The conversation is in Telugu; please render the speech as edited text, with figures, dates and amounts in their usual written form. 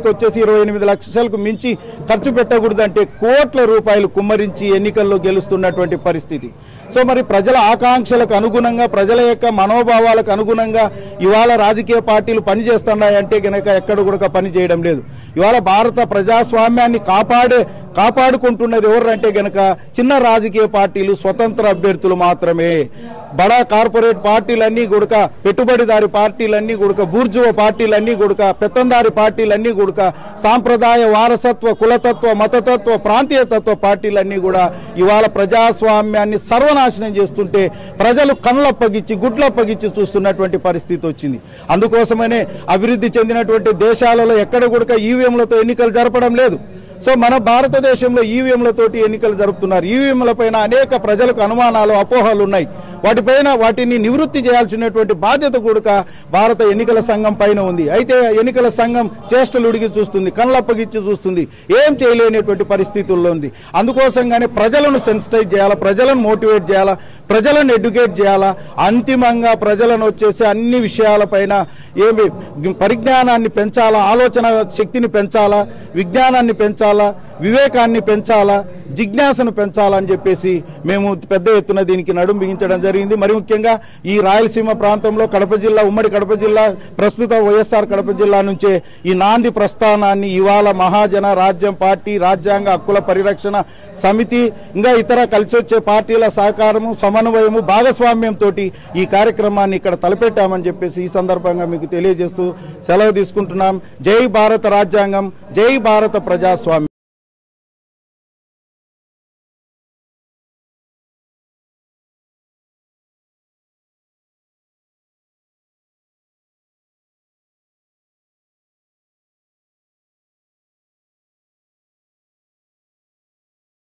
ఎన్నికలకు వచ్చేసి 28 లక్షలకు మించి ఖర్చు పెట్టకూడదంటే కోట్ల రూపాయలు కుమ్మరించి ఎన్నికల్లో గెలుస్తున్నటువంటి పరిస్థితి. సో మరి ప్రజల ఆకాంక్షలకు అనుగుణంగా, ప్రజల యొక్క మనోభావాలకు అనుగుణంగా ఇవాళ రాజకీయ పార్టీలు పనిచేస్తున్నాయంటే గనక ఎక్కడ కూడా పని చేయడం లేదు. ఇవాళ భారత ప్రజాస్వామ్యాన్ని కాపాడుకుంటున్నది ఎవరంటే గనక చిన్న రాజకీయ పార్టీలు, స్వతంత్ర అభ్యర్థులు మాత్రమే. బడా కార్పొరేట్ పార్టీలన్నీ కూడా, పెట్టుబడిదారి పార్టీలన్నీ కూడా, బూర్జువ పార్టీలన్నీ కూడా, పెత్తందారి పార్టీలన్నీ కూడా, సాంప్రదాయ వారసత్వ, కులతత్వ, మతతత్వ, ప్రాంతీయతత్వ పార్టీలన్నీ కూడా ఇవాళ ప్రజాస్వామ్యాన్ని సర్వనాశనం చేస్తుంటే ప్రజలు కళ్ళప్పగిచ్చి గుడ్లప్పగిచ్చి చూస్తున్నటువంటి పరిస్థితి వచ్చింది. అందుకోసమనే అభివృద్ధి చెందినటువంటి దేశాలలో ఎక్కడ కూడా ఈవీఎంలతో ఎన్నికలు జరపడం లేదు. సో మన భారతదేశంలో ఈవీఎంలతోటి ఎన్నికలు జరుపుతున్నారు. ఈవీఎంల పైన అనేక ప్రజలకు అనుమానాలు, అపోహలు ఉన్నాయి. వాటిని నివృత్తి చేయాల్సినటువంటి బాధ్యత కూడా భారత ఎన్నికల సంఘం పైన ఉంది. అయితే ఎన్నికల సంఘం చేష్టలు ఉడిగి చూస్తుంది, కళ్ళప్పగిచ్చి చూస్తుంది, ఏం చేయలేనటువంటి పరిస్థితుల్లో ఉంది. అందుకోసంగానే ప్రజలను సెన్సిటైజ్ చేయాలా, ప్రజలను మోటివేట్ చేయాలా, ప్రజలను ఎడ్యుకేట్ చేయాలా, అంతిమంగా ప్రజలను వచ్చేసి అన్ని విషయాలపైన ఏమి పరిజ్ఞానాన్ని పెంచాలా, ఆలోచన శక్తిని పెంచాలా, విజ్ఞానాన్ని పెంచాలా, వివేకాన్ని పెంచాలా, జిజ్ఞాసను పెంచాలని చెప్పేసి మేము పెద్ద ఎత్తున దీనికి నడుం బిగించడం జరిగింది. మరి ముఖ్యంగా ఈ రాయలసీమ ప్రాంతంలో కడప జిల్లా, ఉమ్మడి కడప జిల్లా, ప్రస్తుత వైఎస్ఆర్ కడప జిల్లా నుంచే ఈ నాంది ప్రస్థానాన్ని ఇవాళ మహాజన రాజ్యం పార్టీ, రాజ్యాంగ హక్కుల పరిరక్షణ సమితి, ఇంకా ఇతర కలిసి వచ్చే పార్టీల సహకారము, సమన్వయము, భాగస్వామ్యంతో ఈ కార్యక్రమాన్ని ఇక్కడ తలపెట్టామని చెప్పేసి ఈ సందర్భంగా మీకు తెలియజేస్తూ సెలవు తీసుకుంటున్నాం. జై భారత రాజ్యాంగం, జై భారత ప్రజాస్వామ్యం.